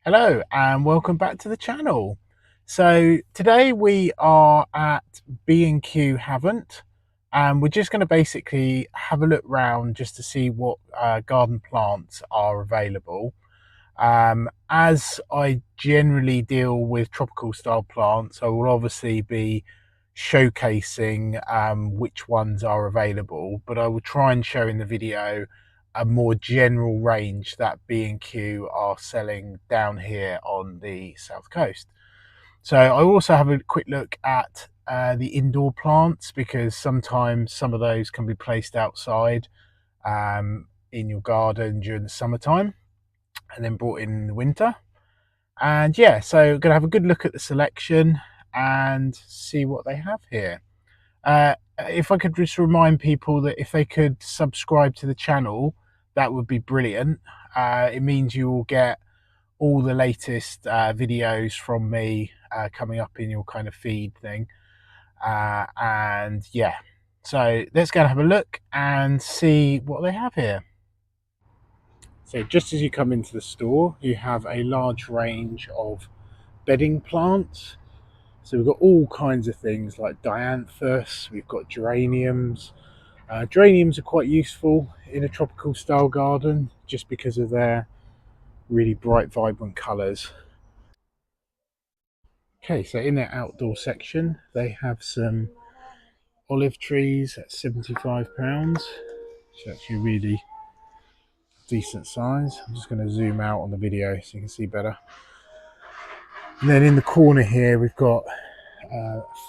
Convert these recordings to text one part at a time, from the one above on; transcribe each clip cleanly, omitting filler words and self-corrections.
Hello and welcome back to the channel. So today we are at B&Q Havant and we're just going to basically have a look round just to see what garden plants are available. As I generally deal with tropical style plants, I will obviously be showcasing which ones are available, but I will try and show in the video a more general range that B&Q are selling down here on the south coast. So I also have a quick look at the indoor plants, because sometimes some of those can be placed outside in your garden during the summertime and then brought in the winter. And yeah, so gonna have a good look at the selection and see what they have here. If I could just remind people that if they could subscribe to the channel, that would be brilliant. It means you will get all the latest videos from me coming up in your kind of feed thing. And yeah, so let's go and have a look and see what they have here. So just as you come into the store, you have a large range of bedding plants. So we've got all kinds of things like dianthus, we've got geraniums. Geraniums are quite useful in a tropical style garden just because of their really bright, vibrant colours. Okay, so in their outdoor section, they have some olive trees at £75, which is actually really decent size. I'm just going to zoom out on the video so you can see better. And then in the corner here, we've got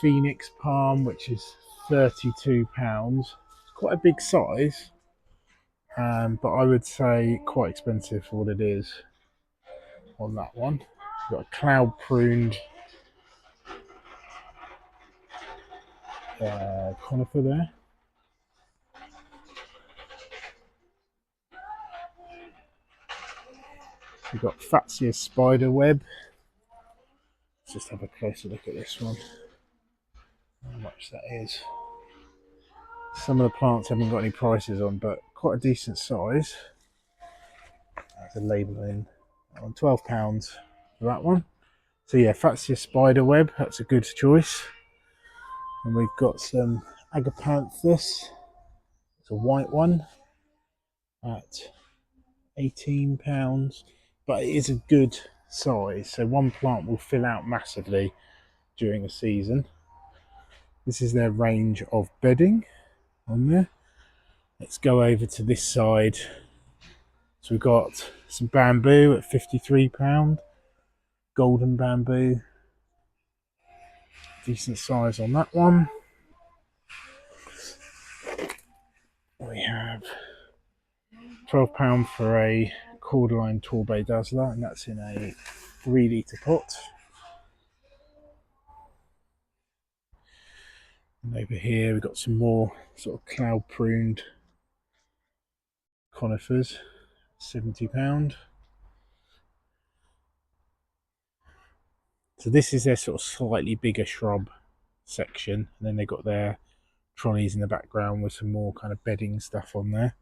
Phoenix palm, which is £32. It's quite a big size, but I would say quite expensive for what it is on that one. We've got a cloud pruned conifer there. We've got Fatsia spider web. Let's just have a closer look at this one. How much that is. Some of the plants haven't got any prices on, but quite a decent size. There's a label in on £12 for that one. So yeah, Fatsia spider web, that's a good choice. And we've got some agapanthus. It's a white one at £18, but it is a good size. So one plant will fill out massively during a season. This is their range of bedding on there. Let's go over to this side. So we've got some bamboo at £53, golden bamboo, decent size on that one. We have £12 for a cordyline torbay dazzler, and that's in a 3 litre pot. And over here we've got some more sort of cloud pruned conifers, £70. So this is their sort of slightly bigger shrub section, and then they've got their trolleys in the background with some more kind of bedding stuff on there.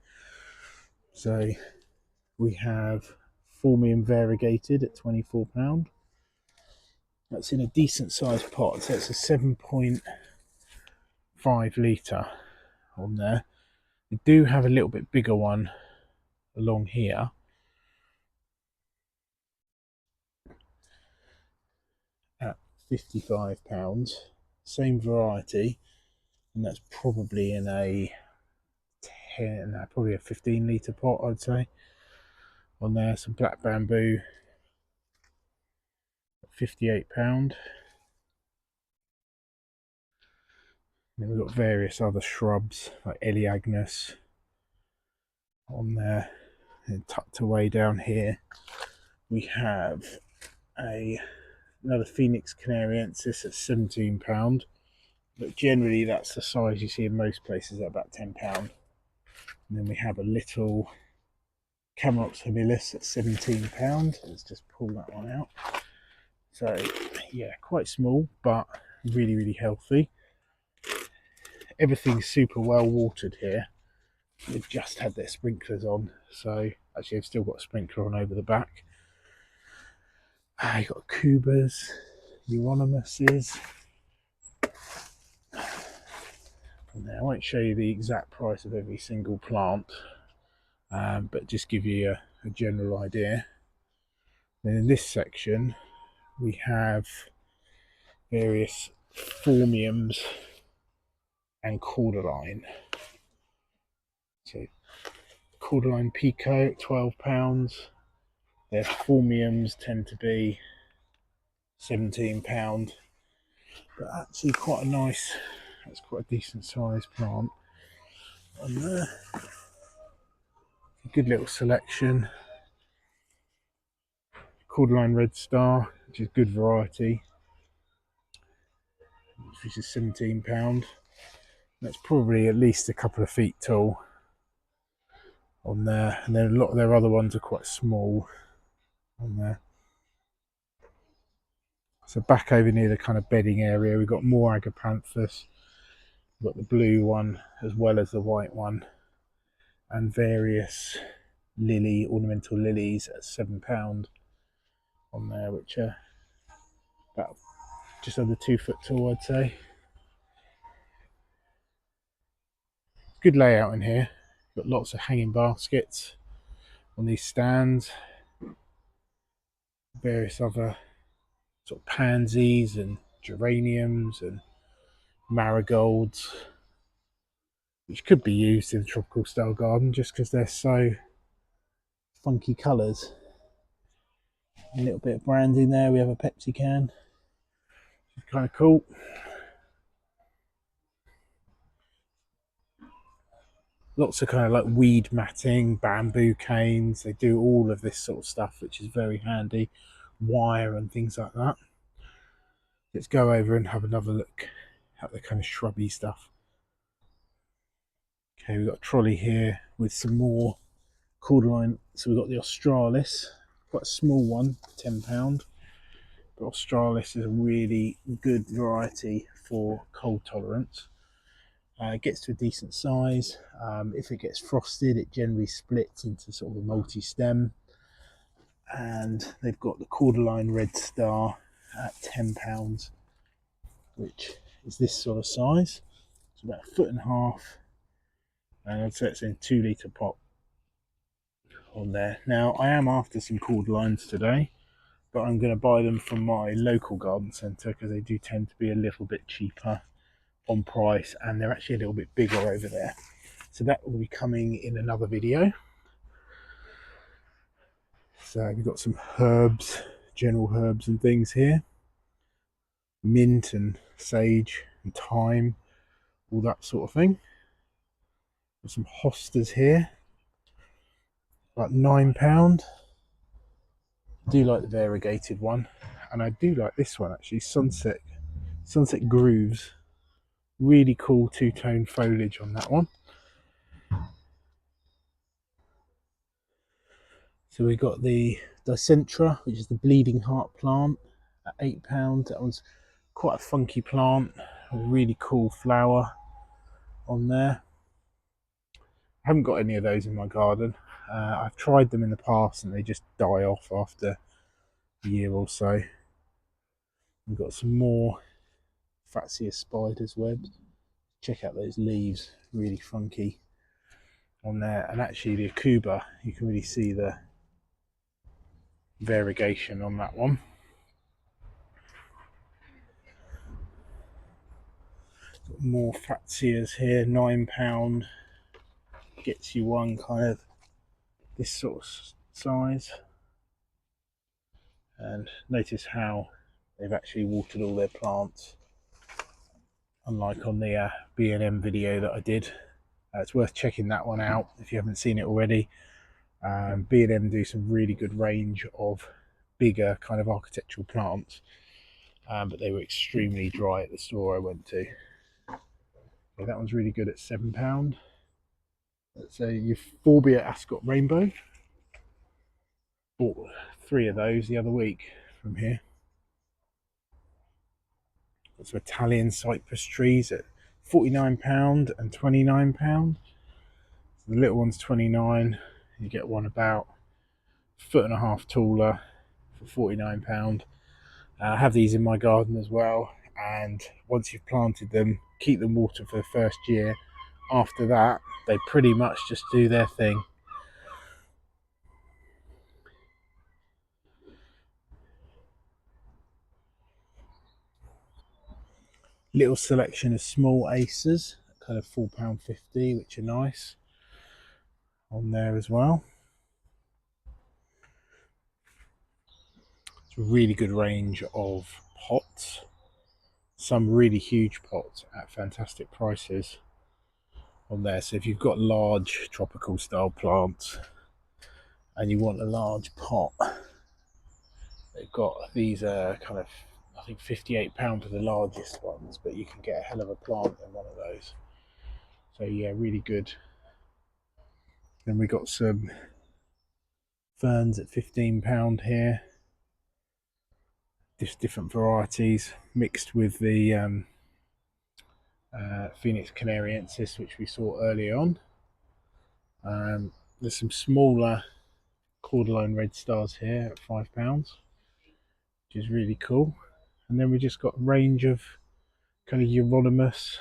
So we have Formium variegated at £24. That's in a decent sized pot, so it's a 7.5 litre on there. We do have a little bit bigger one along here. At £55, same variety, and that's probably in a 15 litre pot, I'd say. On there, some black bamboo at £58. Then we've got various other shrubs like Elaeagnus on there. And tucked away down here, we have another Phoenix canariensis at £17. But generally, that's the size you see in most places at about £10. And then we have a little Camerox habilis at £17. Let's just pull that one out. So yeah, quite small, but really, really healthy. Everything's super well watered here. They've just had their sprinklers on, so actually I've still got a sprinkler on over the back. You got cubas, euonymuses. Now, I won't show you the exact price of every single plant, but just give you a general idea. Then in this section, we have various phormiums and cordyline. So cordyline pico at £12. Their phormiums tend to be £17, but actually quite a nice, that's quite a decent sized plant on there. A good little selection. Cordyline red star, which is good variety, which is £17. That's probably at least a couple of feet tall on there, and then a lot of their other ones are quite small on there. So back over near the kind of bedding area, we've got more agapanthus. We've got the blue one as well as the white one, and various ornamental lilies at £7 on there, which are about just under 2 foot tall, I'd say. Good layout in here. Got lots of hanging baskets on these stands. Various other sort of pansies and geraniums and marigolds, which could be used in a tropical style garden just because they're so funky colours. A little bit of branding there. We have a Pepsi can. It's kind of cool. Lots of kind of like weed matting, bamboo canes. They do all of this sort of stuff, which is very handy. Wire and things like that. Let's go over and have another look at the kind of shrubby stuff. Okay, we've got a trolley here with some more cordyline. So we've got the Australis, quite a small one, £10. But Australis is a really good variety for cold tolerance. It gets to a decent size. If it gets frosted, it generally splits into sort of a multi-stem. And they've got the cordyline red star at £10, which is this sort of size. It's about 1.5 foot, and I'd say it's in a 2 litre pot on there. Now, I am after some cordylines today, but I'm going to buy them from my local garden centre because they do tend to be a little bit cheaper on price, and they're actually a little bit bigger over there. So that will be coming in another video. So we've got some herbs, general herbs and things here. Mint and sage and thyme, all that sort of thing. Got some hostas here, about £9. I do like the variegated one, and I do like this one actually, Sunset Grooves. Really cool two-tone foliage on that one. So we got the Dicentra, which is the bleeding heart plant, at £8. That was quite a funky plant, a really cool flower on there. I haven't got any of those in my garden. I've tried them in the past and they just die off after a year or so. We've got some more Fatsia spider's webs. Check out those leaves, really funky on there. And actually the Akuba, you can really see the variegation on that one. Got more Fatsias here, £9. Gets you one kind of this sort of size. And notice how they've actually watered all their plants, unlike on the B&M video that I did. It's worth checking that one out if you haven't seen it already. B&M do some really good range of bigger kind of architectural plants, but they were extremely dry at the store I went to. Okay, that one's really good at £7. That's a Euphorbia Ascot Rainbow. Bought 3 of those the other week from here. Got some Italian cypress trees at £49 and £29. So the little one's £29. You get one about 1.5 foot taller for £49. I have these in my garden as well, and once you've planted them, keep them watered for the first year. After that, they pretty much just do their thing. Little selection of small oasis, kind of £4.50, which are nice on there as well. It's a really good range of pots, some really huge pots at fantastic prices on there. So if you've got large tropical style plants and you want a large pot, they've got these kind of, I think £58 for the largest ones, but you can get a hell of a plant in one of those. So yeah, really good. Then we got some ferns at £15 here, just different varieties mixed with the Phoenix canariensis, which we saw early on. There's some smaller cordyline red stars here at £5, which is really cool. And then we just got a range of kind of euonymus,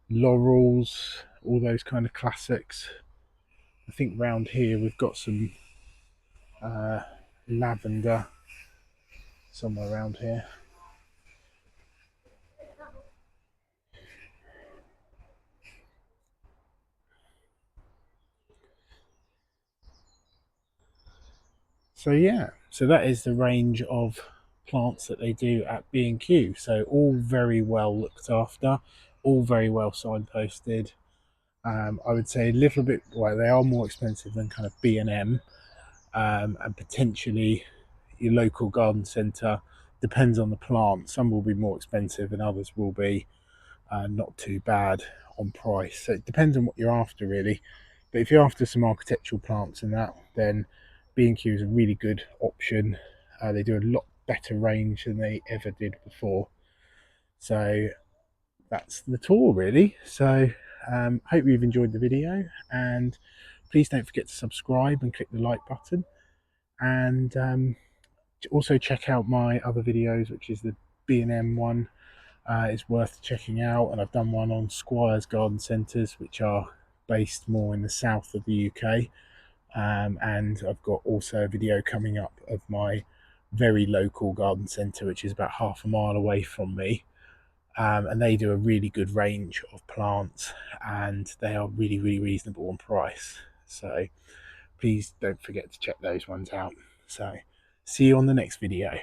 laurels, all those kind of classics. I think round here we've got some lavender somewhere around here. So yeah, so that is the range of plants that they do at B&Q. So all very well looked after, all very well signposted. I would say a little bit, well, they are more expensive than kind of B&M, and potentially your local garden centre. Depends on the plant. Some will be more expensive and others will be not too bad on price. So it depends on what you're after, really. But if you're after some architectural plants and that, then B&Q is a really good option. They do a lot better range than they ever did before. So that's the tour, really. So hope you've enjoyed the video, and please don't forget to subscribe and click the like button. And also check out my other videos, which is the B&M one. It's worth checking out, and I've done one on Squires Garden Centres, which are based more in the south of the UK. And I've got also a video coming up of my very local garden centre, which is about half a mile away from me. And they do a really good range of plants, and they are really, really reasonable on price. So please don't forget to check those ones out. So see you on the next video.